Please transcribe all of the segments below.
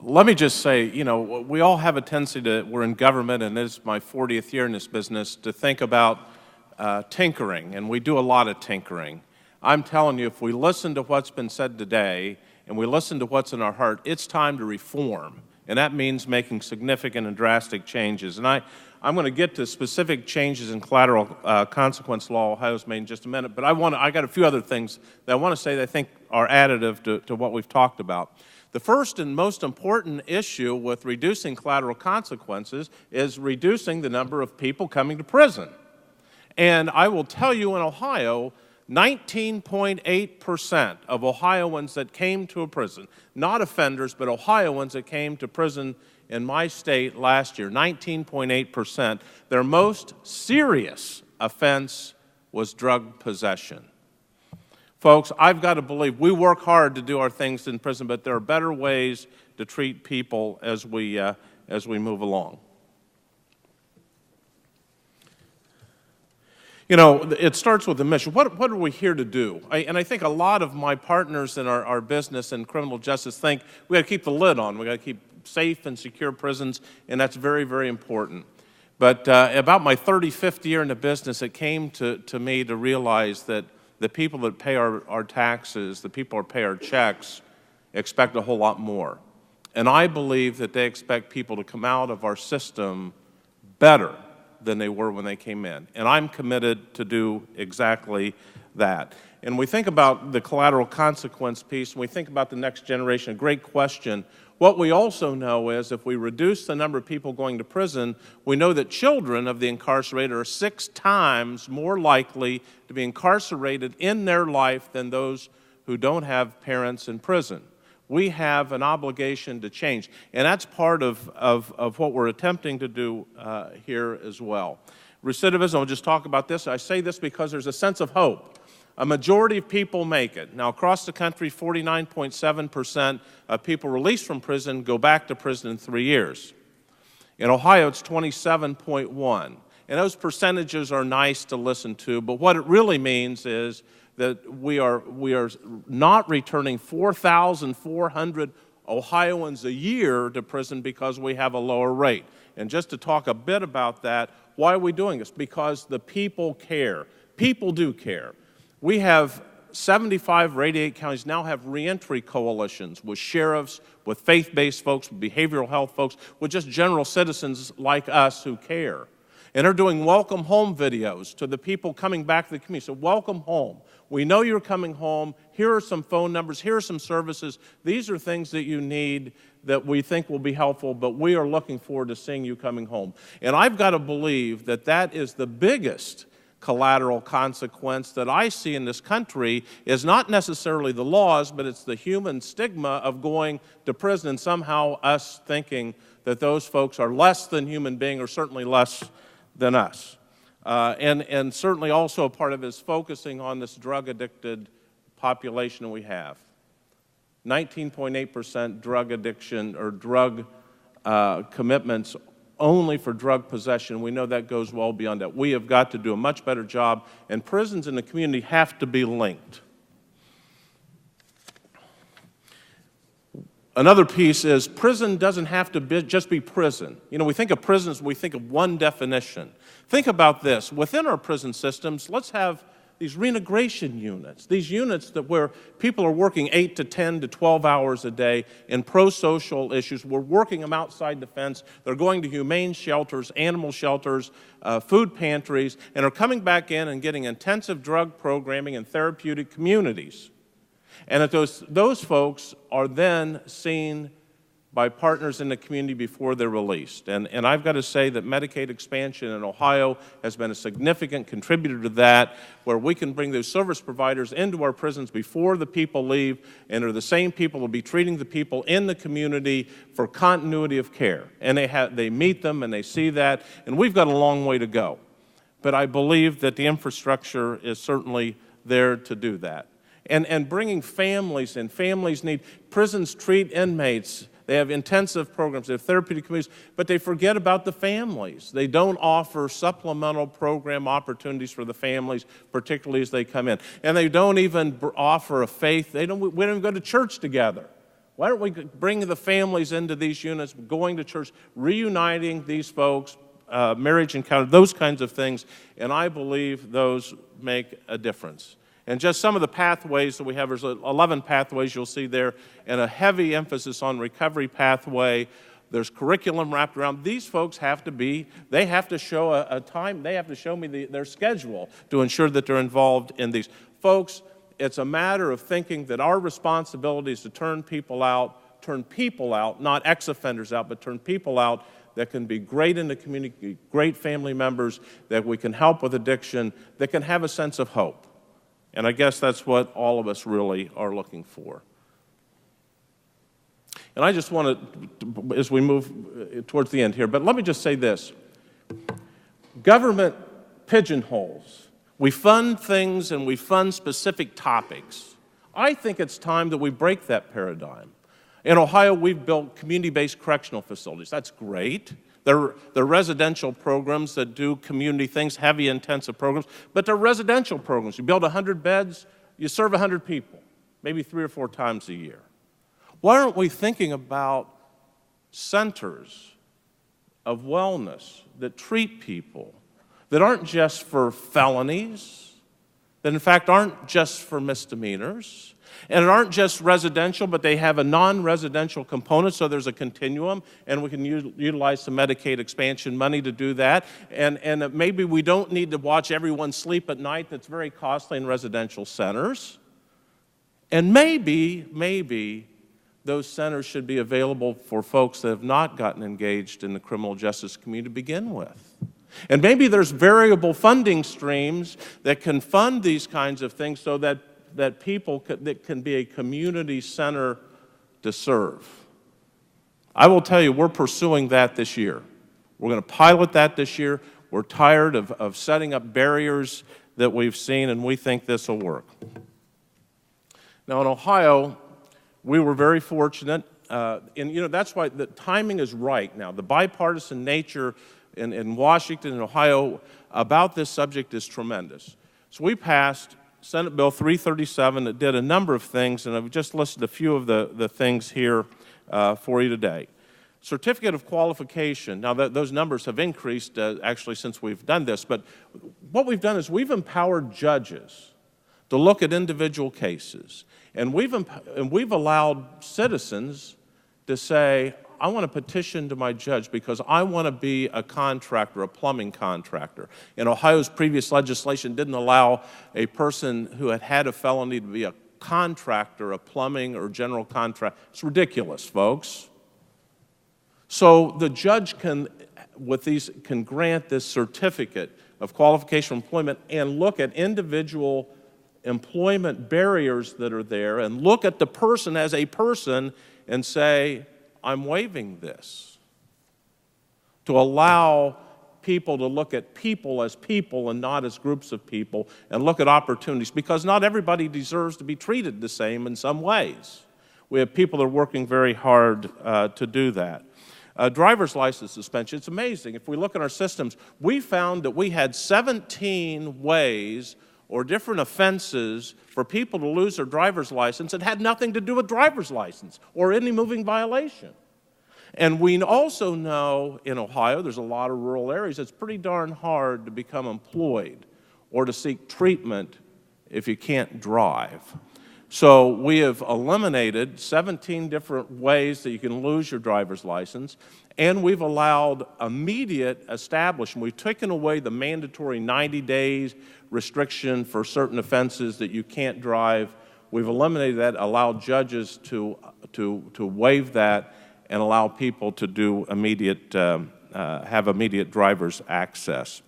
Let me just say, we all have a tendency we're in government, and this is my 40th year in this business, to think about tinkering, and we do a lot of tinkering. I'm telling you, if we listen to what's been said today, and we listen to what's in our heart, it's time to reform, and that means making significant and drastic changes. And I'm going to get to specific changes in collateral consequence law Ohio's made in just a minute, but I got a few other things that I want to say that I think are additive to what we've talked about. The first and most important issue with reducing collateral consequences is reducing the number of people coming to prison. And I will tell you, in Ohio, 19.8% of Ohioans that came to a prison, not offenders, but Ohioans that came to prison in my state last year, 19.8%, their most serious offense was drug possession. Folks, I've got to believe we work hard to do our things in prison, but there are better ways to treat people as we move along. It starts with the mission. What are we here to do? And I think a lot of my partners in our business and criminal justice think we got to keep the lid on. We got to keep safe and secure prisons, and that's very, very important. But about my 35th year in the business, it came to me to realize that the people that pay our taxes, the people that pay our checks, expect a whole lot more. And I believe that they expect people to come out of our system better than they were when they came in. And I'm committed to do exactly that. And we think about the collateral consequence piece, and we think about the next generation, a great question. What we also know is if we reduce the number of people going to prison, we know that children of the incarcerated are 6 times more likely to be incarcerated in their life than those who don't have parents in prison. We have an obligation to change, and that's part of what we're attempting to do here as well. Recidivism, I'll just talk about this. I say this because there's a sense of hope. A majority of people make it. Now, across the country, 49.7% of people released from prison go back to prison in 3 years. In Ohio, it's 27.1%. And those percentages are nice to listen to, but what it really means is that we are not returning 4,400 Ohioans a year to prison because we have a lower rate. And just to talk a bit about that, why are we doing this? Because the people care. People do care. We have 75 or 88 counties now have reentry coalitions with sheriffs, with faith-based folks, with behavioral health folks, with just general citizens like us who care. And they're doing welcome home videos to the people coming back to the community. So welcome home. We know you're coming home. Here are some phone numbers. Here are some services. These are things that you need that we think will be helpful, but we are looking forward to seeing you coming home. And I've got to believe that that is the biggest collateral consequence that I see in this country is not necessarily the laws, but it's the human stigma of going to prison and somehow us thinking that those folks are less than human beings or certainly less than us. And certainly also a part of it is focusing on this drug-addicted population we have. 19.8% drug addiction or drug commitments only for drug possession. We know that goes well beyond that. We have got to do a much better job, and prisons in the community have to be linked. Another piece is prison doesn't have to just be prison. We think of prisons, we think of one definition. Think about this. Within our prison systems, let's have these reintegration units, these units where people are working 8 to 10 to 12 hours a day in pro-social issues. We're working them outside the fence. They're going to humane shelters, animal shelters, food pantries, and are coming back in and getting intensive drug programming in therapeutic communities. And that those folks are then seen by partners in the community before they're released. And I've got to say that Medicaid expansion in Ohio has been a significant contributor to that, where we can bring those service providers into our prisons before the people leave, and they're the same people who will be treating the people in the community for continuity of care. And they meet them and they see that, and we've got a long way to go. But I believe that the infrastructure is certainly there to do that. And bringing families in. Families need, prisons treat inmates. They have intensive programs, they have therapeutic communities, but they forget about the families. They don't offer supplemental program opportunities for the families, particularly as they come in. And they don't even offer a faith. We don't even go to church together. Why don't we bring the families into these units, going to church, reuniting these folks, marriage encounter, those kinds of things, and I believe those make a difference. And just some of the pathways that we have, there's 11 pathways you'll see there, and a heavy emphasis on recovery pathway. There's curriculum wrapped around. These folks have to show a time, they have to show me their schedule to ensure that they're involved in these. Folks, it's a matter of thinking that our responsibility is to turn people out, not ex-offenders out, but turn people out that can be great in the community, great family members, that we can help with addiction, that can have a sense of hope. And I guess that's what all of us really are looking for. And I just want to, as we move towards the end here, but let me just say this. Government pigeonholes. We fund things and we fund specific topics. I think it's time that we break that paradigm. In Ohio, we've built community-based correctional facilities. That's great. They're residential programs that do community things, heavy, intensive programs, but they're residential programs. You build 100 beds, you serve 100 people, maybe 3 or 4 times a year. Why aren't we thinking about centers of wellness that treat people, that aren't just for felonies, that in fact aren't just for misdemeanors, and aren't just residential, but they have a non-residential component, so there's a continuum, and we can utilize some Medicaid expansion money to do that, and maybe we don't need to watch everyone sleep at night. That's very costly in residential centers. And maybe those centers should be available for folks that have not gotten engaged in the criminal justice community to begin with. And maybe there's variable funding streams that can fund these kinds of things so that people that can be a community center to serve. I will tell you, we're pursuing that this year. We're going to pilot that this year. We're tired of setting up barriers that we've seen, and we think this will work. Now, in Ohio, we were very fortunate, and that's why the timing is right now. The bipartisan nature in Washington and Ohio about this subject is tremendous. So we passed Senate Bill 337 that did a number of things, and I've just listed a few of the things here for you today. Certificate of qualification. Now, those numbers have increased actually since we've done this, but what we've done is we've empowered judges to look at individual cases, and we've allowed citizens to say, I want to petition to my judge because I want to be a contractor, a plumbing contractor. And Ohio's previous legislation didn't allow a person who had had a felony to be a contractor, a plumbing or general contractor. It's ridiculous, folks. So the judge can grant this certificate of qualification for employment and look at individual employment barriers that are there and look at the person as a person and say, I'm waiving this, to allow people to look at people as people and not as groups of people and look at opportunities, because not everybody deserves to be treated the same in some ways. We have people that are working very hard to do that. Driver's license suspension, it's amazing. If we look at our systems, we found that we had 17 ways or different offenses for people to lose their driver's license that had nothing to do with driver's license or any moving violation. And we also know in Ohio, there's a lot of rural areas, it's pretty darn hard to become employed or to seek treatment if you can't drive. So we have eliminated 17 different ways that you can lose your driver's license, and we've allowed immediate establishment. We've taken away the mandatory 90 days restriction for certain offenses that you can't drive. We've eliminated that, allowed judges to waive that, and allow people to do have immediate driver's access.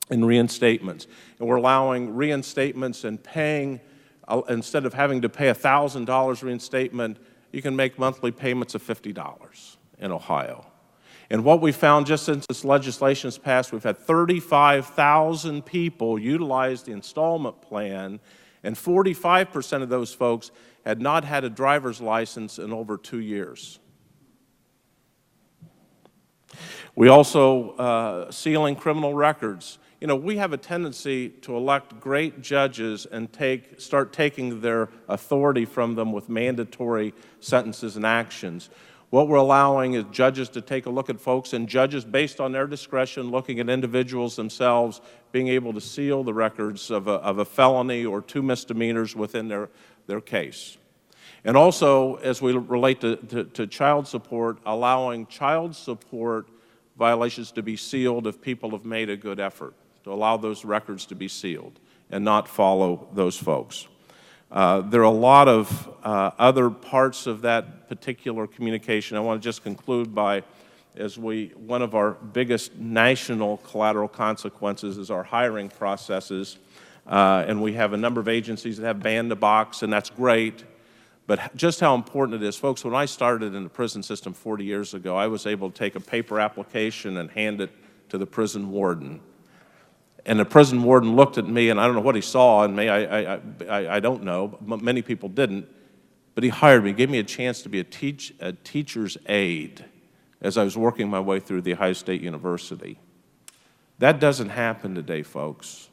And reinstatements. And we're allowing reinstatements and paying, instead of having to pay $1,000 reinstatement, you can make monthly payments of $50 in Ohio. And what we found just since this legislation has passed, we've had 35,000 people utilize the installment plan, and 45% of those folks had not had a driver's license in over 2 years. We also sealing criminal records. You know, we have a tendency to elect great judges and start taking their authority from them with mandatory sentences and actions. What we're allowing is judges to take a look at folks, and judges, based on their discretion, looking at individuals themselves, being able to seal the records of a felony or 2 misdemeanors within their case. And also, as we relate to child support, allowing child support violations to be sealed if people have made a good effort, to allow those records to be sealed and not follow those folks. There are a lot of other parts of that particular communication. I want to just conclude by, one of our biggest national collateral consequences is our hiring processes. And we have a number of agencies that have band-to-box, and that's great. But just how important it is. Folks, when I started in the prison system 40 years ago, I was able to take a paper application and hand it to the prison warden. And the prison warden looked at me, and I don't know what he saw in me. I don't know. Many people didn't. But he hired me, gave me a chance to be a teacher's aide as I was working my way through the Ohio State University. That doesn't happen today, folks.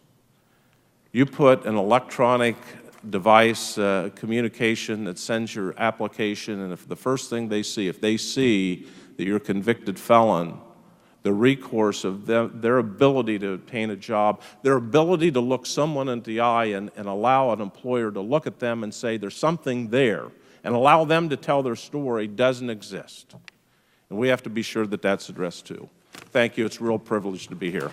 You put an electronic device, communication that sends your application, and if the first thing they see, if they see that you're a convicted felon, the recourse of their ability to obtain a job, their ability to look someone in the eye and allow an employer to look at them and say there's something there and allow them to tell their story doesn't exist. And we have to be sure that that's addressed too. Thank you. It's a real privilege to be here.